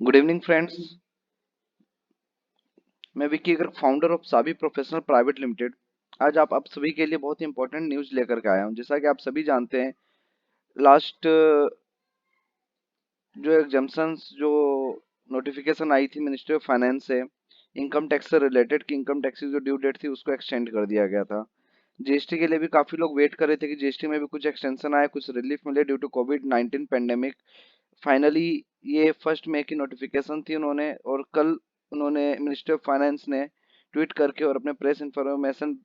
Good evening friends. मैं Vicky Garg, founder of Saabi professional private limited. आज आप सभी के लिए बहुत ही इंपॉर्टेंट न्यूज़ लेकर के आया हूं। जैसा कि आप सभी जानते हैं, लास्ट जो एग्जाम्शंस जो नोटिफिकेशन आई थी मिनिस्ट्री ऑफ फाइनेंस से, इनकम टैक्स से रिलेटेड की इनकम टैक्स की जो ड्यू डेट थी उसको एक्सटेंड कर दिया गया था। जीएसटी के लिए भी काफ़ी लोग वेट कर रहे थे कि जीएसटी में भी कुछ एक्सटेंशन आए, कुछ रिलीफ मिले ड्यू टू कोविड-19 पेंडेमिक। फाइनली ये 1 मई की नोटिफिकेशन थी उन्होंने, और कल उन्होंने मिनिस्ट्री ऑफ फाइनेंस ने ट्वीट करके और अपने प्रेस इंफॉर्मेशन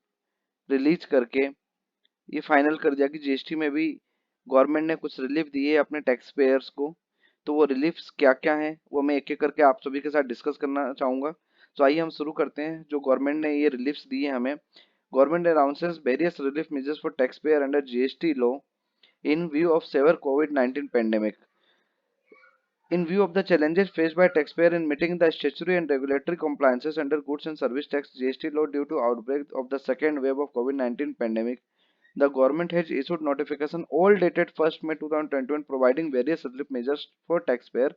रिलीज करके ये फाइनल कर दिया कि जीएसटी में भी गवर्नमेंट ने कुछ रिलीफ दिए अपने टैक्स पेयर्स को। तो वो रिलीफ्स क्या क्या हैं वो मैं एक एक करके आप सभी के साथ डिस्कस करना चाहूँगा। तो आइए हम शुरू करते हैं। जो गवर्नमेंट ने ये रिलीफ्स दिए हमें, government announces various relief measures for tax pair under GST law in view of severe COVID-19 pandemic. In view of the challenges faced by taxpayer in meeting the statutory and regulatory compliances under goods and service tax GST law due to outbreak of the second wave of COVID-19 pandemic, the government has issued notification all dated 1st May 2021 providing various relief measures for taxpayer.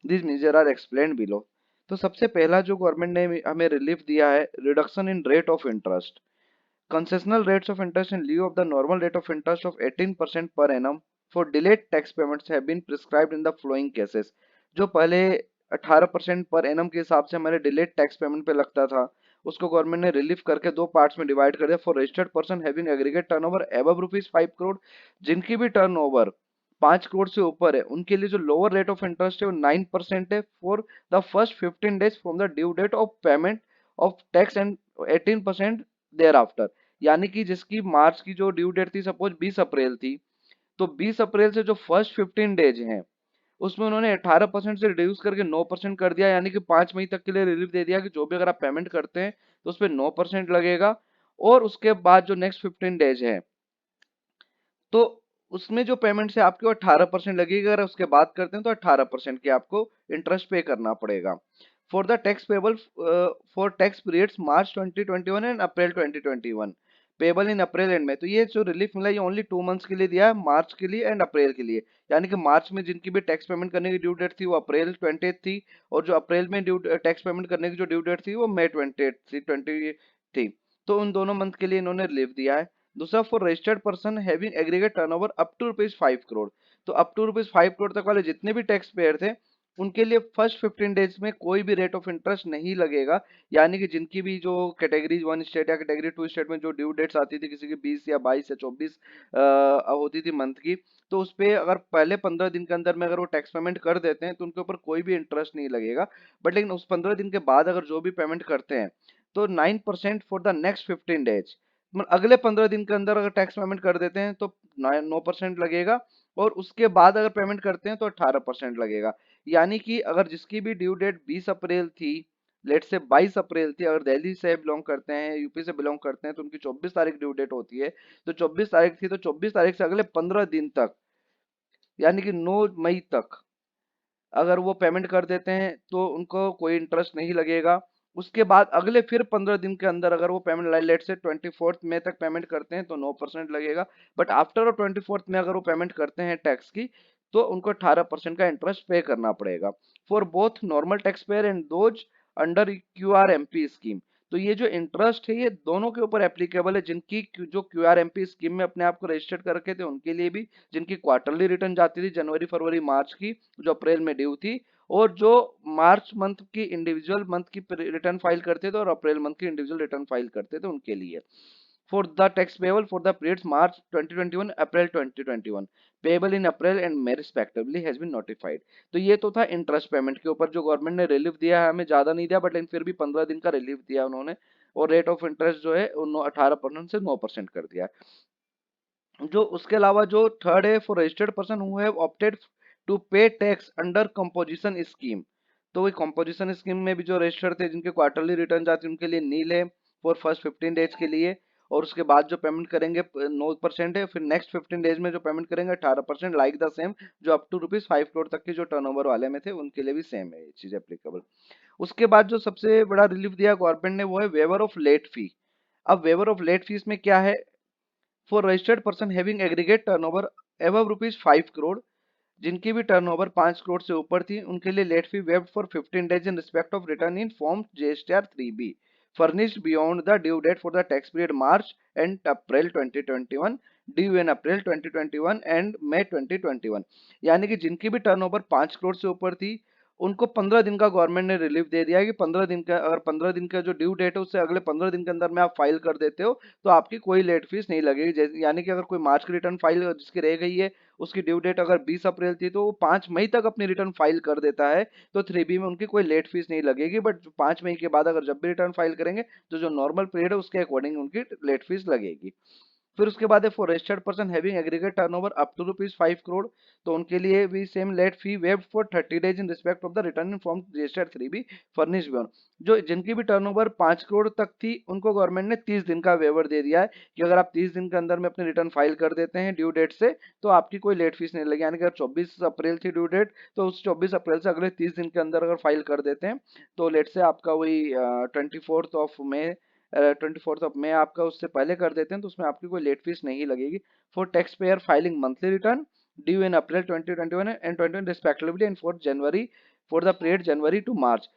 These measures are explained below. तो सबसे पहला जो government ने हमें relief दिया है, reduction in rate of interest. Concessional rates of interest in lieu of the normal rate of interest of 18% per annum for delayed tax payments have been prescribed in the following cases। जो पहले 18% per annum के हिसाब से हमारे delayed tax payment पे लगता था, उसको गवर्नमेंट ने रिलीफ करके दो पार्ट्स में डिवाइड कर दिया। For registered person having aggregate turnover above ₹5 crore, जिनकी भी टर्नओवर 5 करोड़ से ऊपर है, उनके लिए जो लोअर रेट ऑफ इंटरेस्ट है वो 9% है for the first 15 days from the due date of payment of tax and 18% thereafter. यानी कि जिसकी मार्च की जो ड्यू डेट थी, सपोज 20 अप्रैल थी, तो 20 अप्रैल से जो फर्स्ट 15 डेज हैं उसमें उन्होंने 18% से रिड्यूस करके 9% कर दिया। यानी कि 5 मई तक के लिए रिलीफ दे दिया कि जो भी अगर आप पेमेंट करते हैं तो उस पर 9% लगेगा। और उसके बाद जो नेक्स्ट 15 डेज है तो उसमें जो पेमेंट है आपकी 18% लगेगी। अगर उसके बाद करते हैं तो 18% की आपको इंटरेस्ट पे करना पड़ेगा। For the tax payable for tax periods March 2021 and April 2021, payable in April and में। तो ये जो रिलीफ मिला ये ओनली 2 मंथ्स के लिए दिया है, मार्च के लिए एंड अप्रैल के लिए। यानी कि मार्च में जिनकी भी टैक्स पेमेंट करने की ड्यू डेट थी वो अप्रैल 20 थी, और जो अप्रैल में ड्यू टैक्स पेमेंट करने की जो ड्यू डेट थी वो मई 20 थी। तो उन दोनों मंथ के लिए इन्होंने रिलीफ दिया है। दूसरा, for registered person having aggregate turnover up to ₹5 crore, तो अप टू ₹5 करोड़ तक वाले जितने भी टैक्स पेयर थे उनके लिए फर्स्ट 15 डेज में कोई भी रेट ऑफ इंटरेस्ट नहीं लगेगा। यानी कि जिनकी भी जो कैटेगरी 1 स्टेट या कैटेगरी 2 स्टेट में जो ड्यू डेट्स आती थी, किसी की 20 या 22 या 24 होती थी मंथ की, तो उस पे अगर पहले 15 दिन के अंदर में अगर वो टैक्स पेमेंट कर देते हैं तो उनके ऊपर कोई भी इंटरेस्ट नहीं लगेगा। बट लेकिन उस 15 दिन के बाद अगर जो भी पेमेंट करते हैं तो 9% फॉर द नेक्स्ट 15 डेज, मतलब अगले 15 दिन के अंदर अगर टैक्स पेमेंट कर देते हैं तो 9% लगेगा, और उसके बाद अगर पेमेंट करते हैं तो 18% लगेगा। यानी कि अगर जिसकी भी ड्यू डेट 20 अप्रैल थी, लेट से 22 अप्रैल थी, अगर दिल्ली से बिलोंग करते हैं, यूपी से बिलोंग करते हैं, तो उनकी 24 तारीख ड्यू डेट होती है। तो 24 तारीख थी तो 24 तारीख से अगले 15 दिन तक, यानी कि 9 मई तक अगर वो पेमेंट कर देते हैं तो उनको कोई इंटरेस्ट नहीं लगेगा। उसके बाद अगले फिर 15 दिन के अंदर अगर वो पेमेंट लेट से 24 मई तक पेमेंट करते हैं तो 9% लगेगा। बट आफ्टर 24 में अगर वो पेमेंट करते हैं टैक्स की, तो उनको 18% का इंटरेस्ट पे करना पड़ेगा। For both normal tax payer and those under QRMP scheme. तो ये जो इंटरेस्ट है ये दोनों के ऊपर एप्लीकेबल है, जिनकी जो QRMP स्कीम में अपने आप को रजिस्टर्ड करके थे उनके लिए भी, जिनकी क्वार्टरली रिटर्न जाती थी जनवरी फरवरी मार्च की जो अप्रैल में ड्यू थी, और जो मार्च मंथ की इंडिविजुअल मंथ की रिटर्न फाइल करते थे और अप्रैल मंथ की इंडिविजुअल रिटर्न फाइल करते थे उनके लिए। For the tax payable for the periods March 2021 April 2021, payable in April and May respectively has been notified. तो ये तो था इंटरेस्ट पेमेंट के ऊपर जो गवर्नमेंट ने रिलीफ दिया है, हमें ज्यादा नहीं दिया बट लेकिन फिर भी 15 दिन का रिलीफ दिया उन्होंने, और रेट ऑफ इंटरेस्ट जो है 18% से 9% कर दिया। जो उसके अलावा जो थर्ड है, for registered person who have opted to pay tax under composition scheme. तो वही कंपोजिशन स्कीम में भी जो रजिस्टर्ड थे जिनके क्वार्टरली रिटर्न आती उनके लिए नील है फॉर फर्स्ट 15 डेज के लिए, और उसके बाद जो पेमेंट करेंगे 9% है, फिर नेक्स्ट 15 डेज में जो पेमेंट करेंगे 18%, लाइक द सेम जो अप टू ₹5 करोड़ तक के जो टर्नओवर वाले में थे उनके लिए भी सेम है ये चीज एप्लीकेबल। उसके बाद जो सबसे बड़ा रिलीफ दिया गवर्नमेंट ने वो है वेवर ऑफ लेट फी। अब वेवर ऑफ लेट फीस में क्या है, for registered person having aggregate turnover above ₹5 crore, जिनकी भी टर्नओवर 5 करोड़ से ऊपर थी उनके लिए late fee waived for 15 days in respect of return in form GSTR 3B furnished beyond the due date for the tax period March and April 2021 due in April 2021 and May 2021। यानी कि जिनकी भी turnover 5 crore से ऊपर थी उनको 15 दिन का गवर्नमेंट ने रिलीफ दे दिया है कि 15 दिन का, अगर 15 दिन का जो ड्यू डेट है उससे अगले 15 दिन के अंदर में आप फाइल कर देते हो तो आपकी कोई लेट फीस नहीं लगेगी। जैसे यानी कि अगर कोई मार्च की रिटर्न फाइल जिसकी रह गई है उसकी ड्यू डेट अगर 20 अप्रैल थी तो वो 5 मई तक अपनी रिटर्न फाइल कर देता है तो 3B में उनकी कोई लेट फीस नहीं लगेगी। बट 5 मई के बाद अगर जब भी रिटर्न फाइल करेंगे तो जो नॉर्मल पीरियड है उसके अकॉर्डिंग उनकी लेट फीस लगेगी। फिर उसके बाद है for registered person having aggregate turnover up to ₹5 crore, तो उनके लिए भी same late fee waived for 30 days in respect of the return in form registered 3B furnish beyond. जो जिनकी भी टर्नओवर 5 करोड़ तक थी उनको गवर्नमेंट ने 30 दिन का वेवर दे दिया है कि अगर आप 30 दिन के अंदर में अपनी रिटर्न फाइल कर देते हैं ड्यू डेट से तो आपकी कोई लेट फीस नहीं लगेगी। यानी कि अगर 24 अप्रैल थी ड्यू डेट तो उस 24 अप्रैल से अगले 30 दिन के अंदर अगर फाइल कर देते हैं तो लेट से आपका वही 24 आपका उससे पहले कर देते हैं तो उसमें आपकी कोई लेट फीस नहीं लगेगी। For tax payer filing monthly return due in April 2021 and 20 respectively and for the period January to March,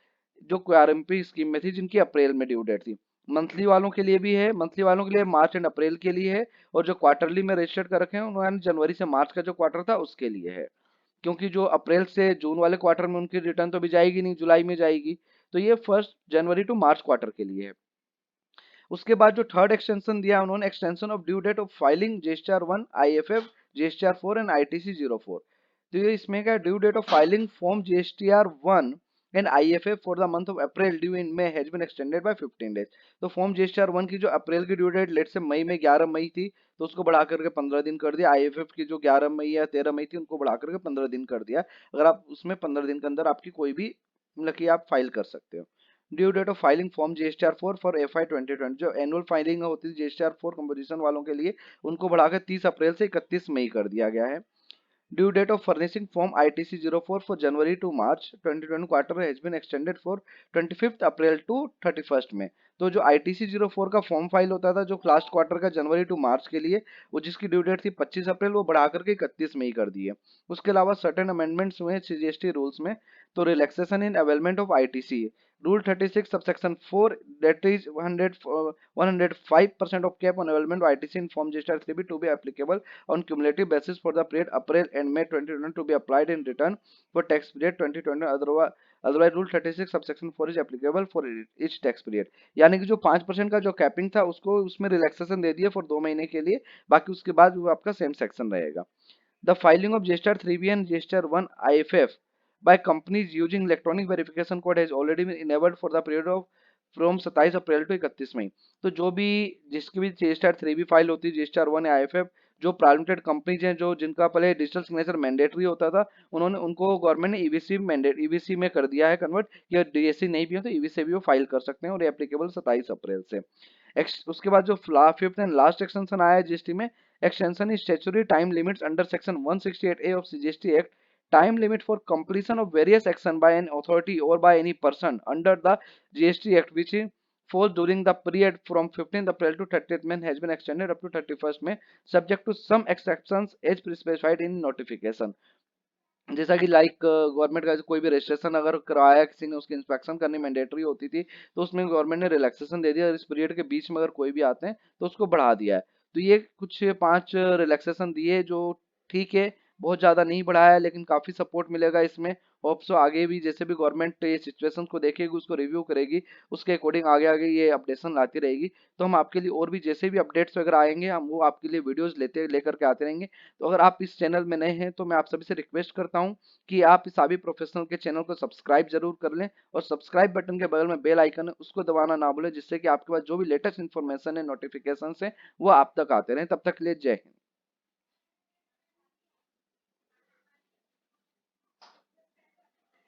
जो आरएमपी स्कीम में थी जिनकी अप्रैल में ड्यू डेट थी। मंथली वालों के लिए भी है, मंथली वालों के लिए मार्च एंड अप्रैल के लिए है, और जो क्वार्टरली में रजिस्टर्ड कर रखे हैं उन्होंने जनवरी से मार्च का जो क्वार्टर था उसके लिए है। क्योंकि जो अप्रैल से जून वाले क्वार्टर में उनकी रिटर्न तो अभी जाएगी नहीं, जुलाई में जाएगी, तो ये 1 जनवरी टू मार्च क्वार्टर के लिए है। उसके बाद जो थर्ड एक्सटेंशन दिया उन्होंने, extension of due date of filing GSTR 1 IFF GSTR 4 and ITC 04। तो ये इसमें क्या, due date of filing form GSTR 1 and IFF for the month of April due in May has been extended by 15 days. तो form GSTR 1 की जो अप्रैल की due date late से मई में 11 मई थी तो उसको बढ़ा करके 15 दिन कर दिया। आईएफएफ की जो 11 मई या 13 मई थी उनको बढ़ा करके 15 दिन कर दिया। अगर आप उसमें 15 दिन के अंदर आपकी कोई भी मतलब कि आप फाइल कर सकते हो। Due date of filing form GSTR 4 for FY 2020, जो एनुअल फाइलिंग होती है जीएसटीआर 4 कंपोजिशन वालों के लिए उनको बढ़ाकर 30 अप्रैल से 31 मई कर दिया गया है। Due date of furnishing form ITC 04 for January to March 2020 quarter has been extended for 25 April to 31 में। तो जो ITC 04 का फॉर्म फाइल होता था जो लास्ट क्वार्टर का जनवरी टू मार्च के लिए, वो जिसकी ड्यू डेट थी 25 अप्रैल, वो बढ़ा करके 31 मई कर दी है। उसके अलावा सर्टेन अमेंडमेंट्स हुए जीएसटी रूल्स में। तो relaxation in availment of ITC rule 36 subsection 4 that is 105% of cap on availment of ITC in form GSTR 3B to be applicable on cumulative basis for the period April and May 2021 to be applied in return for tax period 2020, otherwise rule 36 subsection 4 is applicable for each tax period। यानी कि जो 5% का जो capping था उसको उसमें relaxation दे दिया for 2 महीने के लिए, बाकी उसके बाद वो आपका सेम सेक्शन रहेगा। The filing of GSTR 3B and GSTR 1 IFF by companies using electronic verification code has already been enabled for the period of from 27 April to 31 मई। तो जो भी जिसकी भी GSTR 3B फाइल होती है, GSTR 1 या IFF, जो प्राइवेट कंपनीज हैं जो जिनका पहले डिजिटल सिग्नेचर मैंडेटरी होता था, उन्होंने उनको गवर्नमेंट ने ईवीसी में कर दिया है कन्वर्ट, या डीएससी नहीं भी हो तो ईवीसी भी वो फाइल कर सकते हैं और एप्लीकेबल 27 अप्रैल से। उसके बाद जो फिफ्थ एंड लास्ट एक्सटेंशन आया है जीएसटी में, extension is statutory time limits under section 168A of GST Act, time limit for completion of various action by an authority or by any person under the GST Act which falls during the period from 15th April to 30th May has been extended up to 31st May subject to some exceptions as specified in notification। जैसा कि like government का कोई भी registration अगर कराया किसी ने, उसकी इंस्पेक्शन करनी मैंडेटरी होती थी, तो उसमें गवर्नमेंट ने रिलैक्सेशन दे दिया। इस पीरियड के बीच में अगर कोई भी आते हैं तो उसको बढ़ा दिया है। तो ये कुछ 5 रिलैक्सेशन दिए जो ठीक है, बहुत ज़्यादा नहीं बढ़ाया है लेकिन काफ़ी सपोर्ट मिलेगा इसमें। होप सो आगे भी जैसे भी गवर्नमेंट ये सिचुएशन को देखेगी, उसको रिव्यू करेगी, उसके अकॉर्डिंग आगे आगे ये अपडेशन लाती रहेगी। तो हम आपके लिए और भी जैसे भी अपडेट्स वगैरह आएंगे हम वो आपके लिए वीडियोस लेकर के आते रहेंगे। तो अगर आप इस चैनल में नए हैं तो मैं आप सभी से रिक्वेस्ट करता हूं कि आप इस साबी प्रोफेशनल के चैनल को सब्सक्राइब जरूर कर लें, और सब्सक्राइब बटन के बगल में बेल आइकन है उसको दबाना ना भूलें, जिससे कि आपके पास जो भी लेटेस्ट इन्फॉर्मेशन है, नोटिफिकेशन है, वो आप तक आते रहें। तब तक के लिए जय हिंद।